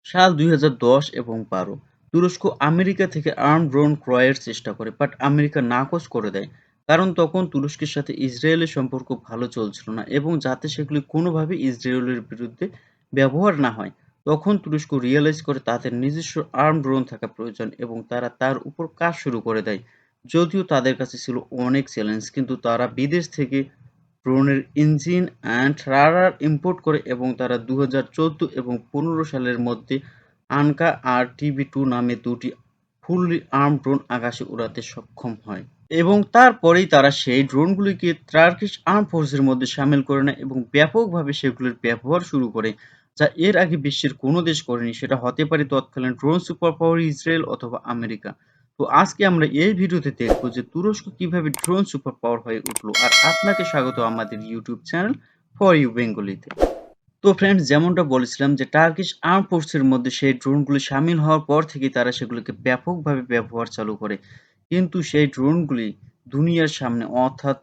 সাল ২০১০ এবং ১২ তুরস্ক আমেরিকা থেকে আর্ম ড্রোন ক্রয়ের চেষ্টা করে, বাট আমেরিকা নাকচ করে দেয়। কারণ তখন তুরস্কের সাথে ইসরায়েলের সম্পর্ক ভালো চলছিল না এবং যাতে সেগুলি কোনোভাবে ইসরায়েলের বিরুদ্ধে ব্যবহার না হয়। তখন তুরস্ক রিয়েলাইজ করে তাদের নিজস্ব আর্ম ড্রোন থাকা প্রয়োজন এবং তারা তার উপর কাজ শুরু করে দেয়। যদিও তাদের কাছে ছিল অনেক চ্যালেঞ্জ, কিন্তু তারা বিদেশ থেকে ড্রোনের ইঞ্জিন অ্যান্ড রাডার ইম্পোর্ট করে এবং তারা ২০১৪ এবং ১৫ সালের মধ্যে আনকা আর টিবি2 নামে দুটি ফুললি আর্ম ড্রোন আকাশে উড়াতে সক্ষম হয়। এবং তারপরেই তারা সেই ড্রোনগুলিকে টার্কিশ আর্ম ফোর্সের মধ্যে সামিল করে নেয় এবং ব্যাপকভাবে সেগুলির ব্যবহার শুরু করে, যা এর আগে বিশ্বের কোনো দেশ করেনি। সেটা হতে পারে তৎকালীন ড্রোন সুপার পাওয়ার ইসরায়েল অথবা আমেরিকা। তো আজকে আমরা এই ভিডিওতে দেখব যে তুরস্ক কিভাবে ড্রোন সুপার পাওয়ার হয়ে উঠলো। আর আপনাকে স্বাগত আমাদের ইউটিউব চ্যানেল ফর ইউ বেঙ্গলিতে। তো ফ্রেন্ডস, যেমনটা বলেছিলাম যে টার্কিশ আর্ম ফোর্সের মধ্যে সেই ড্রোনগুলি সামিল হওয়ার পর থেকেই তারা সেগুলোকে ব্যাপকভাবে ব্যবহার চালু করে। কিন্তু সেই ড্রোনগুলি দুনিয়ার সামনে অর্থাৎ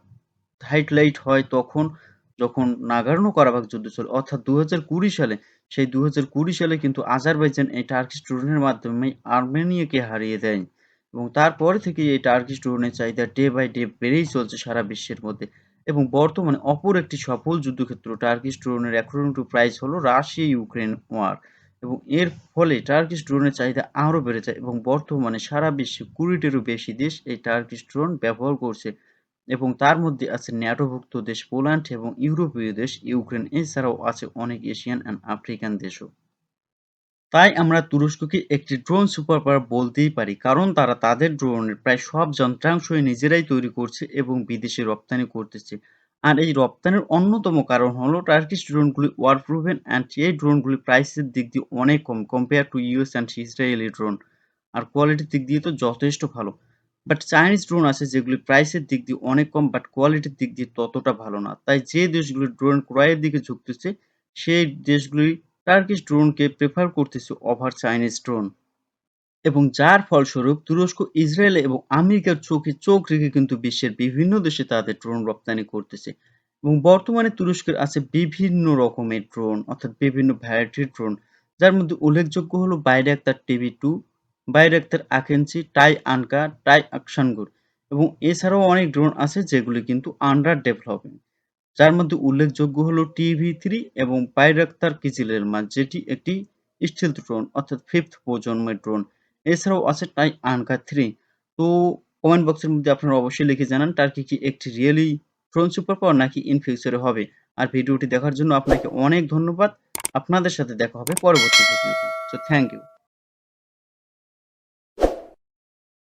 হাইলাইট হয় তখন, যখন নাগোর্নো-কারাবাখ যুদ্ধ চলে অর্থাৎ ২০২০ সালে। সেই ২০২০ সালে কিন্তু আজারবাইজান এই টার্কিশ ড্রোনের মাধ্যমে আর্মেনিয়াকে হারিয়ে দেয় এবং তারপরে থেকেই এই টার্কিশ ড্রোনের চাহিদা ডে বাই ডে বেড়েই চলছে সারা বিশ্বের মধ্যে। এবং বর্তমানে অপর একটি সফল যুদ্ধক্ষেত্র টার্কিশ ড্রোনের অ্যাকর্ডিং টু প্রাইস হলো রাশিয়া-ইউক্রেন ওয়ার। এবং এর ফলে টার্কিশ ড্রোনের চাহিদা আরও বেড়ে যায় এবং বর্তমানে সারা বিশ্বে ২০-টিরও বেশি দেশ এই টার্কিশ ড্রোন ব্যবহার করছে এবং তার মধ্যে আছে ন্যাটোভুক্ত দেশ পোল্যান্ড এবং ইউরোপীয় দেশ ইউক্রেন, এছাড়াও আছে অনেক এশিয়ান অ্যান্ড আফ্রিকান দেশও। তাই আমরা তুরস্ককে একটি ড্রোন সুপার পাওয়ার বলতেই পারি, কারণ তারা তাদের ড্রোনের প্রায় সব যন্ত্রাংশই নিজেরাই তৈরি করছে এবং বিদেশে রপ্তানি করতেছে। আর এই রপ্তানির অন্যতম কারণ হলো টার্কিশ ড্রোনগুলি ওয়ার প্রুভেন অ্যান্ড এই ড্রোনগুলি প্রাইসের দিক দিয়ে অনেক কম compare to US and Israeli drone. আর কোয়ালিটির দিক দিয়ে তো যথেষ্ট ভালো। বাট চাইনিজ ড্রোন আছে যেগুলি প্রাইসের দিক দিয়ে অনেক কম, বাট কোয়ালিটির দিক দিয়ে ততটা ভালো না। তাই যে দেশগুলি ড্রোন ক্রয়ের দিকে ঝুঁকতেছে সেই দেশগুলি টার্কিশ ড্রোনকে প্রেফার করতেছে ওভার চাইনিজ ড্রোন। এবং যার ফলস্বরূপ তুরস্ক, ইসরায়েল এবং আমেরিকার চোখে চোখ রেখে কিন্তু বিশ্বের বিভিন্ন দেশে তাদের ড্রোন রপ্তানি করতেছে। এবং বর্তমানে তুরস্কের আছে বিভিন্ন রকমের ড্রোন অর্থাৎ বিভিন্ন ভ্যারাইটির ড্রোন, যার মধ্যে উল্লেখযোগ্য হলো বাইরাক্তার টিবি2, বাইরাক্তার আকিঞ্চি, টাই আনকা, টাই আকসানগুর। এবং এছাড়াও অনেক ড্রোন আছে যেগুলি কিন্তু আন্ডার ডেভেলপমেন্ট, যার মধ্যে উল্লেখযোগ্য হলো টিভি3 এবং বাইরাক্তার কিজিলেলমা, যেটি একটি স্টিলথ ড্রোন অর্থাৎ 5th প্রজন্মের ড্রোন। এছাড়াও আছে টাই আনকা 3। তো কমেন্ট বক্সের মধ্যে আপনারা অবশ্যই লিখে জানান টার্কি কি একটি রিয়েলি ড্রোন সুপার পাওয়ার নাকি ইন ফিউচারে হবে। আর ভিডিওটি দেখার জন্য আপনাকে অনেক ধন্যবাদ। আপনাদের সাথে দেখা হবে পরবর্তী ভিডিওতে। So thank you.